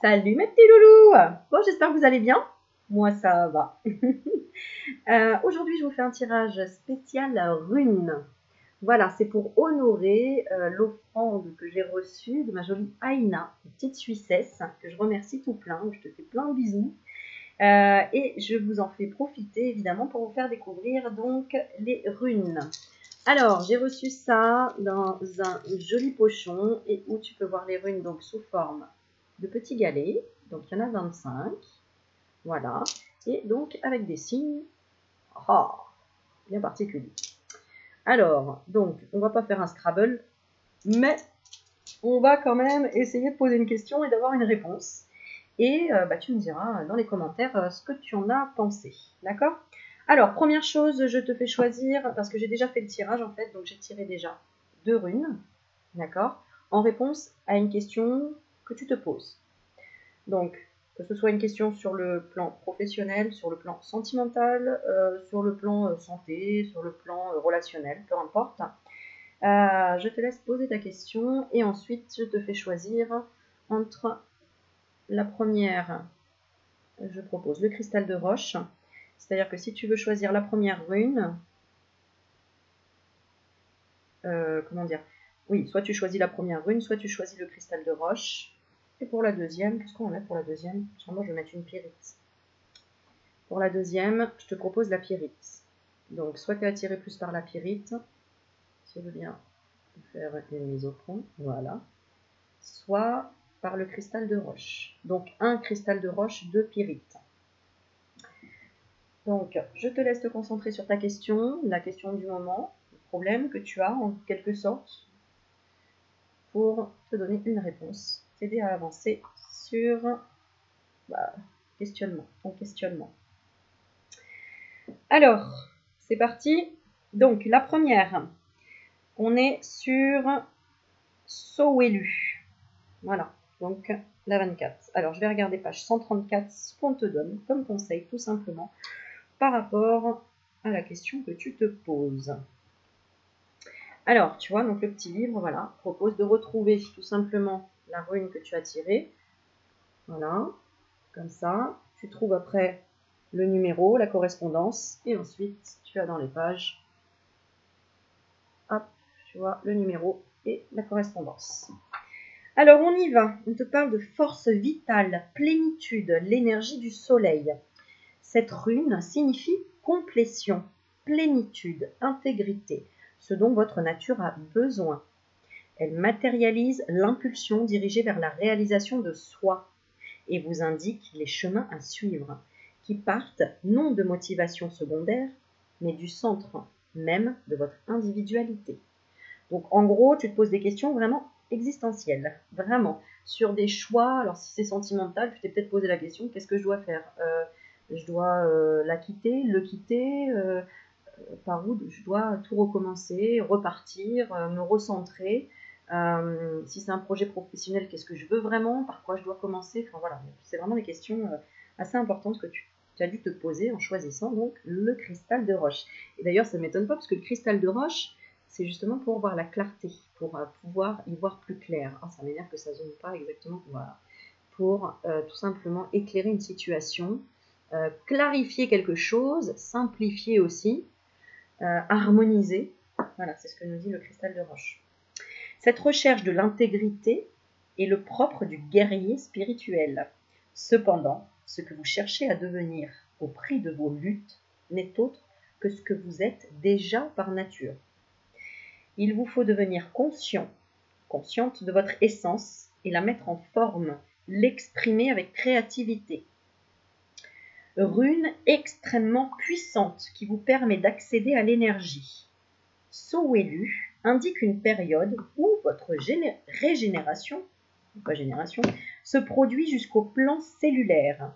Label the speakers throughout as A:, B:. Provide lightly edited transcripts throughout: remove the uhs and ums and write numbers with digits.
A: Salut mes petits loulous. Bon, j'espère que vous allez bien. Moi, ça va. Aujourd'hui, je vous fais un tirage spécial runes. Voilà, c'est pour honorer l'offrande que j'ai reçue de ma jolie Aïna, une petite Suissesse, que je remercie tout plein. Je te fais plein de bisous. Et je vous en fais profiter, évidemment, pour vous faire découvrir donc les runes. Alors, j'ai reçu ça dans un joli pochon et où tu peux voir les runes donc sous forme de petits galets. Donc, il y en a 25. Voilà. Et donc, avec des signes bien particuliers. Alors, donc, on va pas faire un Scrabble, mais on va quand même essayer de poser une question et d'avoir une réponse. Et tu me diras dans les commentaires ce que tu en as pensé. D'accord? Alors, première chose, je te fais choisir, parce que j'ai déjà fait le tirage en fait, donc j'ai tiré déjà 2 runes, d'accord, en réponse à une question que tu te poses. Donc, que ce soit une question sur le plan professionnel, sur le plan sentimental, sur le plan santé, sur le plan relationnel, peu importe. Je te laisse poser ta question et ensuite je te fais choisir entre la première, je propose le cristal de roche. C'est-à-dire que si tu veux choisir la première rune, comment dire? Oui, soit tu choisis la première rune, soit tu choisis le cristal de roche. Et pour la deuxième, qu'est-ce qu'on va mettre pour la deuxième? Sûrement, je vais mettre une pyrite. Pour la deuxième, je te propose la pyrite. Donc, soit tu es attiré plus par la pyrite, si je veux bien faire une mise au point, voilà. Soit par le cristal de roche. Donc, un cristal de roche, 2 pyrites. Donc, je te laisse te concentrer sur ta question, la question du moment, le problème que tu as en quelque sorte, pour te donner une réponse, t'aider à avancer sur ton questionnement. Alors, c'est parti. Donc, la première, on est sur Sowelu. Voilà, donc la 24. Alors, je vais regarder page 134, ce qu'on te donne comme conseil, tout simplement, par rapport à la question que tu te poses. Alors, tu vois, donc le petit livre, voilà, propose de retrouver tout simplement la rune que tu as tirée. Voilà, comme ça. Tu trouves après le numéro, la correspondance, et ensuite, tu as dans les pages, hop, tu vois, le numéro et la correspondance. Alors, on y va. On te parle de force vitale, plénitude, l'énergie du soleil. Cette rune signifie complétion, plénitude, intégrité, ce dont votre nature a besoin. Elle matérialise l'impulsion dirigée vers la réalisation de soi et vous indique les chemins à suivre, qui partent non de motivation secondaire, mais du centre même de votre individualité. Donc en gros, tu te poses des questions vraiment existentielles, vraiment, sur des choix. Alors si c'est sentimental, tu t'es peut-être posé la question, qu'est-ce que je dois faire? Je dois la quitter, le quitter, par où je dois tout recommencer, repartir, me recentrer. Si c'est un projet professionnel, qu'est-ce que je veux vraiment? Par quoi je dois commencer? Enfin voilà, c'est vraiment des questions assez importantes que tu as dû te poser en choisissant donc le cristal de roche. Et d'ailleurs, ça ne m'étonne pas parce que le cristal de roche, c'est justement pour voir la clarté, pour pouvoir y voir plus clair. Ah, ça m'énerve que ça ne zoome pas exactement. Voilà. Pour tout simplement éclairer une situation, clarifier quelque chose, simplifier aussi, harmoniser. Voilà, c'est ce que nous dit le cristal de roche. Cette recherche de l'intégrité est le propre du guerrier spirituel. Cependant, ce que vous cherchez à devenir au prix de vos luttes n'est autre que ce que vous êtes déjà par nature. Il vous faut devenir consciente de votre essence et la mettre en forme, l'exprimer avec créativité. Rune extrêmement puissante qui vous permet d'accéder à l'énergie. Sowelu indique une période où votre régénération se produit jusqu'au plan cellulaire.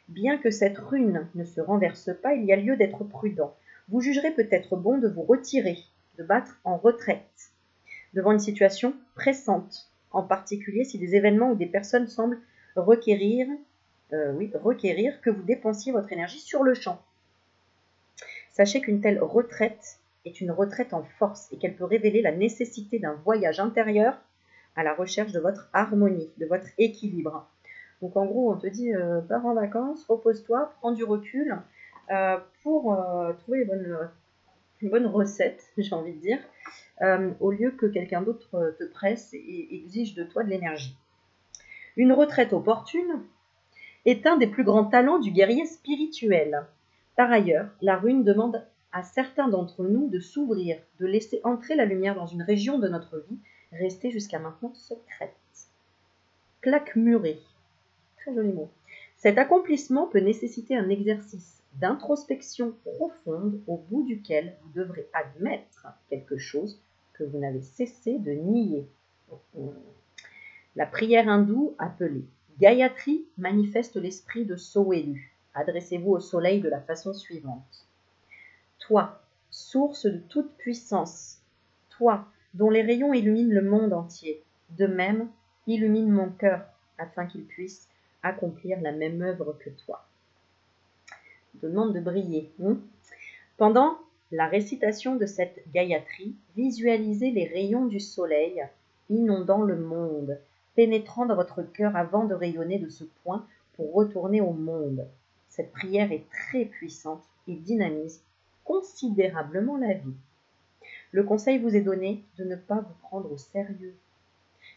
A: Bien que cette rune ne se renverse pas, il y a lieu d'être prudent. Vous jugerez peut-être bon de vous retirer, de battre en retraite, devant une situation pressante, en particulier si des événements ou des personnes semblent requérir que vous dépensiez votre énergie sur le champ. Sachez qu'une telle retraite est une retraite en force et qu'elle peut révéler la nécessité d'un voyage intérieur à la recherche de votre harmonie, de votre équilibre. Donc en gros, on te dit, pars en vacances, repose-toi, prends du recul pour trouver une bonne recette, j'ai envie de dire, au lieu que quelqu'un d'autre te presse et exige de toi de l'énergie. Une retraite opportune est un des plus grands talents du guerrier spirituel. Par ailleurs, la rune demande à certains d'entre nous de s'ouvrir, de laisser entrer la lumière dans une région de notre vie restée jusqu'à maintenant secrète. Claquemurer. Très joli mot. Cet accomplissement peut nécessiter un exercice d'introspection profonde au bout duquel vous devrez admettre quelque chose que vous n'avez cessé de nier. La prière hindoue appelée Gayatri manifeste l'esprit de Soelu. Adressez-vous au soleil de la façon suivante. Toi, source de toute puissance, toi, dont les rayons illuminent le monde entier, de même, illumine mon cœur, afin qu'il puisse accomplir la même œuvre que toi. Je te demande de briller. Pendant la récitation de cette Gayatri, visualisez les rayons du soleil inondant le monde, pénétrant dans votre cœur avant de rayonner de ce point pour retourner au monde. Cette prière est très puissante et dynamise considérablement la vie. Le conseil vous est donné de ne pas vous prendre au sérieux.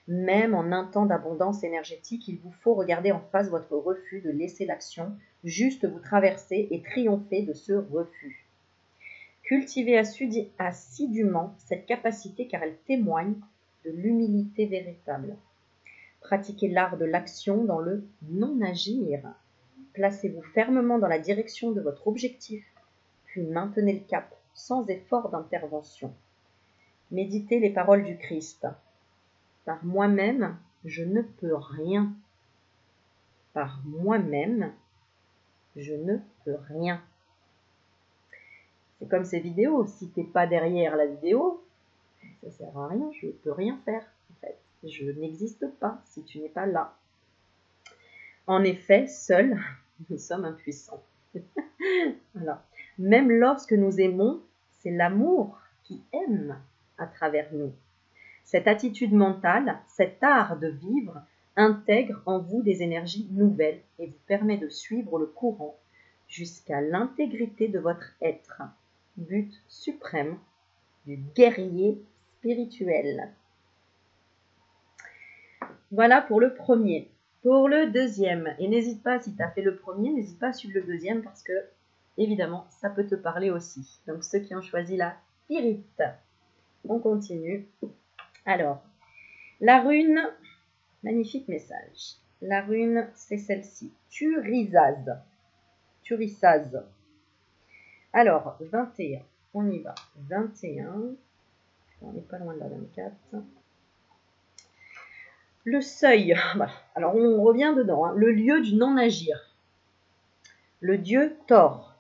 A: Même en un temps d'abondance énergétique, il vous faut regarder en face votre refus de laisser l'action juste vous traverser et triompher de ce refus. Cultivez assidûment cette capacité car elle témoigne de l'humilité véritable. Pratiquez l'art de l'action dans le non-agir. Placez-vous fermement dans la direction de votre objectif, puis maintenez le cap sans effort d'intervention. Méditez les paroles du Christ. Par moi-même, je ne peux rien. Par moi-même, je ne peux rien. C'est comme ces vidéos. Si tu n'es pas derrière la vidéo, ça ne sert à rien. Je ne peux rien faire. En fait. Je n'existe pas si tu n'es pas là. En effet, seuls, nous sommes impuissants. Voilà. Même lorsque nous aimons, c'est l'amour qui aime à travers nous. Cette attitude mentale, cet art de vivre, intègre en vous des énergies nouvelles et vous permet de suivre le courant jusqu'à l'intégrité de votre être, but suprême du guerrier spirituel. Voilà pour le premier. Pour le deuxième, et n'hésite pas, si tu as fait le premier, n'hésite pas à suivre le deuxième parce que, évidemment, ça peut te parler aussi. Donc, ceux qui ont choisi la pyrite. On continue. Alors, la rune, magnifique message. La rune, c'est celle-ci. Turisaz. Turisaz. Alors, 21. On y va. 21. On n'est pas loin de la 24. Le seuil. Voilà. Alors, on revient dedans. Le lieu du non-agir. Le dieu Thor.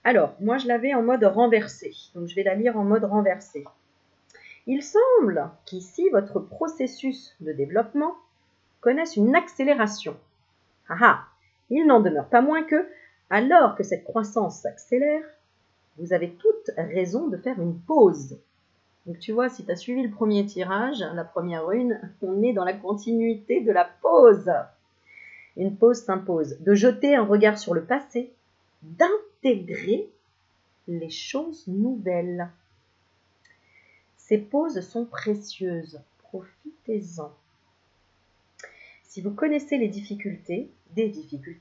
A: Alors, moi, je l'avais en mode renversé. Donc, je vais la lire en mode renversé. Il semble qu'ici, votre processus de développement connaisse une accélération. Il n'en demeure pas moins que, alors que cette croissance s'accélère, vous avez toute raison de faire une pause. Donc tu vois, si tu as suivi le premier tirage, la première rune, on est dans la continuité de la pause. Une pause s'impose, de jeter un regard sur le passé, d'intégrer les choses nouvelles. Ces pauses sont précieuses, profitez-en. Si vous connaissez des difficultés,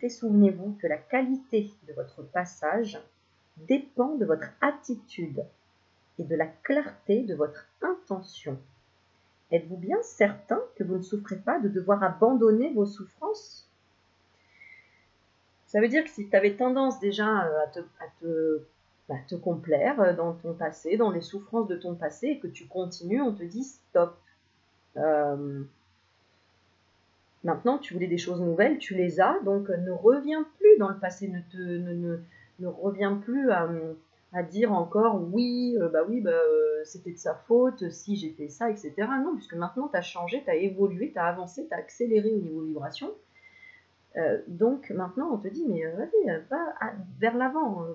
A: souvenez-vous que la qualité de votre passage dépend de votre attitude et de la clarté de votre intention. Êtes-vous bien certain que vous ne souffrez pas de devoir abandonner vos souffrances? Ça veut dire que si tu avais tendance déjà à te complaire dans ton passé, dans les souffrances de ton passé, et que tu continues, on te dit stop. Maintenant, tu voulais des choses nouvelles, tu les as, donc ne reviens plus dans le passé, ne reviens plus à dire encore oui, c'était de sa faute, si j'ai fait ça, etc. Non, puisque maintenant tu as changé, tu as évolué, tu as avancé, tu as accéléré au niveau vibration. Donc maintenant, on te dit, mais vas-y, va vers l'avant,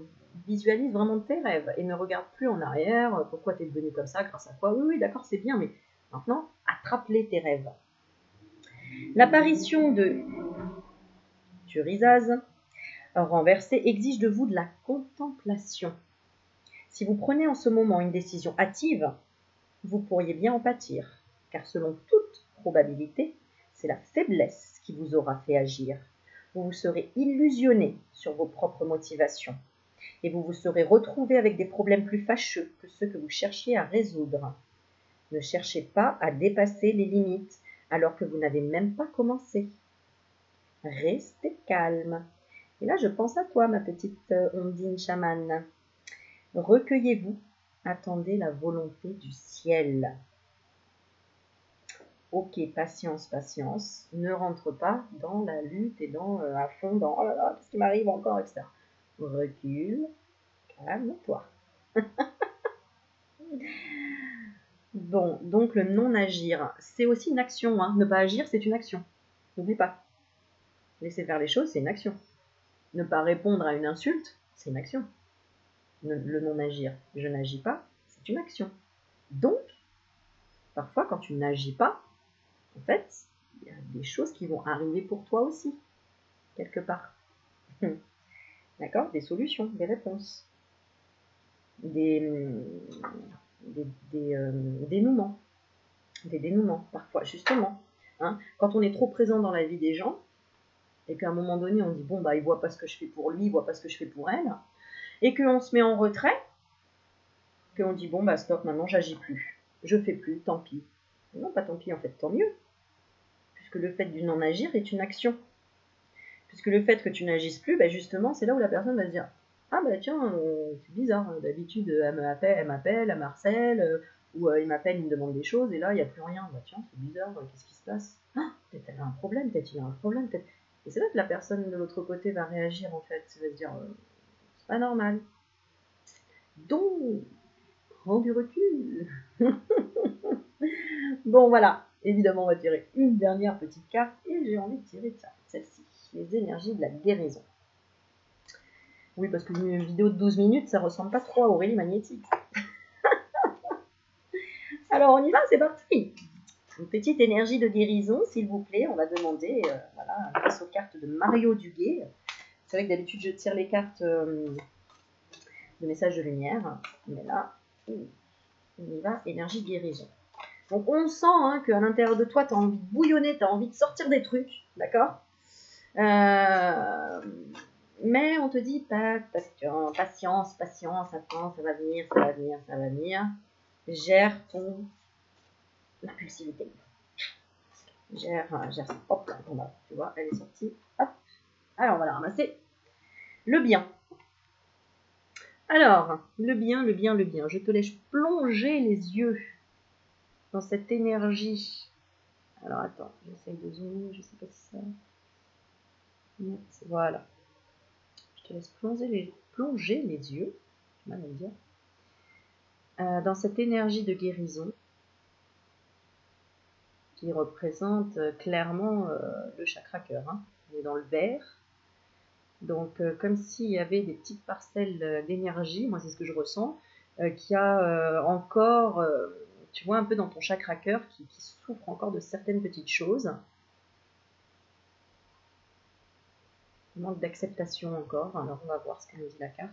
A: visualise vraiment tes rêves et ne regarde plus en arrière, pourquoi tu es devenu comme ça, grâce à quoi. Oui, d'accord, c'est bien, mais maintenant, attrape-les tes rêves. L'apparition de Turisase renversée exige de vous de la contemplation. Si vous prenez en ce moment une décision hâtive, vous pourriez bien en pâtir, car selon toute probabilité, c'est la faiblesse qui vous aura fait agir. Vous vous serez illusionné sur vos propres motivations et vous vous serez retrouvé avec des problèmes plus fâcheux que ceux que vous cherchiez à résoudre. Ne cherchez pas à dépasser les limites alors que vous n'avez même pas commencé. Restez calme. Et là, je pense à toi, ma petite Ondine chamane. Recueillez-vous, attendez la volonté du ciel. Ok, patience, patience. Ne rentre pas dans la lutte et dans à fond dans oh là là, qu'est-ce qui m'arrive encore, etc. Recule, calme-toi. Bon, donc le non-agir, c'est aussi une action. Hein. Ne pas agir, c'est une action. N'oublie pas. Laisser faire les choses, c'est une action. Ne pas répondre à une insulte, c'est une action. Le non-agir, je n'agis pas, c'est une action. Donc, parfois, quand tu n'agis pas, en fait, il y a des choses qui vont arriver pour toi aussi, quelque part. D'accord? Des solutions, des réponses, des dénouements. Des dénouements, parfois, justement. Hein, quand on est trop présent dans la vie des gens, et qu'à un moment donné, on dit, bon, bah, il voit pas ce que je fais pour lui, il voit pas ce que je fais pour elle, et qu'on se met en retrait, qu'on dit, bon, bah, stop, maintenant, j'agis plus. Je fais plus, tant pis. Non, pas tant pis, en fait, tant mieux. Puisque le fait du non-agir est une action. Puisque le fait que tu n'agisses plus, bah, justement, c'est là où la personne va se dire, ah, bah, tiens, c'est bizarre, d'habitude, elle m'appelle, elle m'harcèle, ou il m'appelle, il me demande des choses, et là, il n'y a plus rien. Bah, tiens, c'est bizarre, qu'est-ce qui se passe? Ah, peut-être elle a un problème, peut-être il a un problème, peut-être. Et c'est là que la personne de l'autre côté va réagir, en fait. Elle va se dire, c'est pas normal. Donc, prends du recul. Bon, voilà. Évidemment, on va tirer une dernière petite carte, et j'ai envie de tirer, tiens, celle-ci. Les énergies de la guérison. Oui, parce qu'une vidéo de 12 minutes, ça ressemble pas trop à Aurélie Magnétique. Alors, on y va, c'est parti. Une petite énergie de guérison, s'il vous plaît. On va demander, voilà, grâce aux cartes de Mario Duguay. C'est vrai que d'habitude, je tire les cartes de messages de lumière. Mais là, on y va, énergie de guérison. Donc, on sent hein, qu'à l'intérieur de toi, tu as envie de bouillonner, tu as envie de sortir des trucs, d'accord mais on te dit, patience, attends, ça va venir. Gère ton impulsivité. Gère ça. Hop, là, bon, tu vois, elle est sortie. Hop. Alors, on va la ramasser. Le bien. Alors, le bien. Je te laisse plonger les yeux dans cette énergie. Alors, attends, j'essaye de zoomer, je sais pas si ça... Voilà. Je te laisse plonger les yeux, j'ai mal à le dire, dans cette énergie de guérison qui représente clairement le chakra cœur. Hein. On est dans le vert. Donc, comme s'il y avait des petites parcelles d'énergie, moi c'est ce que je ressens, qui a encore, tu vois, un peu dans ton chakra cœur qui souffre encore de certaines petites choses. Manque d'acceptation encore. Alors, on va voir ce qu'elle nous dit la carte.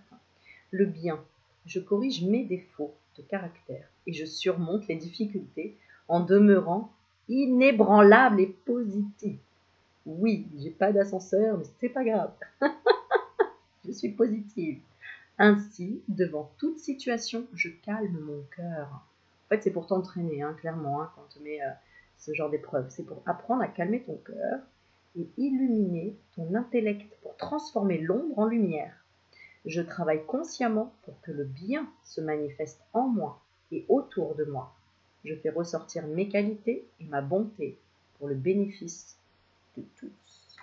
A: Le bien. Je corrige mes défauts de caractère et je surmonte les difficultés en demeurant inébranlable et positif. Oui, j'ai pas d'ascenseur, mais c'est pas grave. Je suis positive. Ainsi, devant toute situation, je calme mon cœur. En fait, c'est pour t'entraîner, hein, clairement, hein, quand on te met ce genre d'épreuve. C'est pour apprendre à calmer ton cœur et illuminer ton intellect pour transformer l'ombre en lumière. Je travaille consciemment pour que le bien se manifeste en moi et autour de moi. Je fais ressortir mes qualités et ma bonté pour le bénéfice de tous.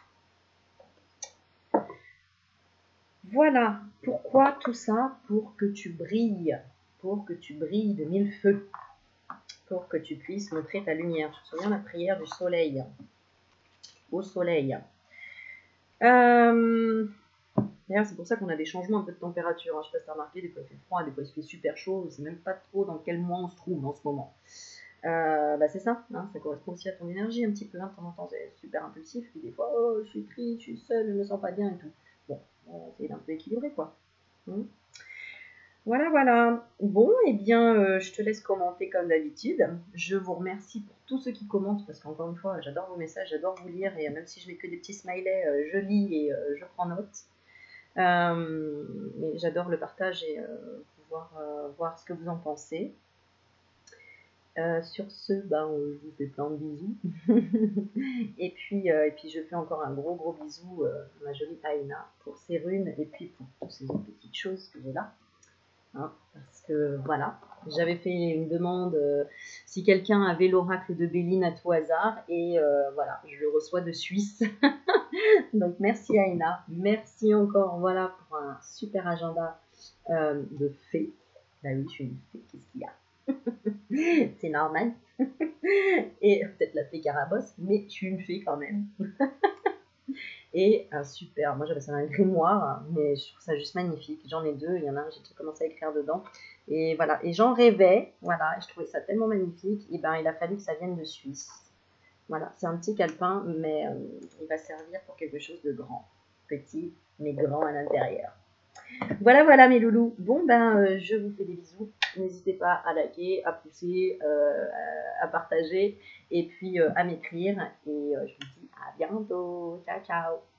A: Voilà, pourquoi tout ça? Pour que tu brilles de mille feux, pour que tu puisses montrer ta lumière. Tu te souviens de la prière du soleil, au soleil. D'ailleurs, c'est pour ça qu'on a des changements un peu de température. Hein. Je ne sais pas si tu as remarqué, des fois il fait froid, des fois il fait super chaud. Je ne sais même pas trop dans quel mois on se trouve en ce moment. Bah c'est ça, hein, ça correspond aussi à ton énergie un petit peu, hein, de temps en temps c'est super impulsif, puis des fois, oh, je suis triste, je suis seule, je me sens pas bien et tout. Bon, on va essayer d'un peu équilibrer, quoi. Hmm. Voilà, voilà. Bon, eh bien, je te laisse commenter comme d'habitude. Je vous remercie pour tous ceux qui commentent, parce qu'encore une fois, j'adore vos messages, j'adore vous lire, et même si je mets que des petits smileys, je lis et je prends note. Mais j'adore le partage et pouvoir voir ce que vous en pensez. Sur ce, ben, je vous fais plein de bisous. et puis, je fais encore un gros gros bisou à ma jolie Aina pour ses runes et puis pour toutes ces autres petites choses que j'ai là. Hein, parce que voilà, j'avais fait une demande si quelqu'un avait l'oracle de Béline à tout hasard et voilà, je le reçois de Suisse. Donc merci Aina, merci encore voilà pour un super agenda de fées. Bah oui, je suis une fée, qu'est-ce qu'il y a? C'est normal. Et peut-être la fée Carabosse, mais je suis une fée quand même. Et un super, moi j'avais ça un grimoire, mais je trouve ça juste magnifique. J'en ai deux, il y en a un, j'ai déjà commencé à écrire dedans. Et voilà, et j'en rêvais, voilà, et je trouvais ça tellement magnifique. Et ben il a fallu que ça vienne de Suisse. Voilà, c'est un petit calepin, mais il va servir pour quelque chose de grand. Petit, mais grand à l'intérieur. Voilà, voilà mes loulous. Bon, ben, je vous fais des bisous. N'hésitez pas à liker, à pousser, à partager et puis à m'écrire. Et je vous dis à bientôt. Ciao, ciao.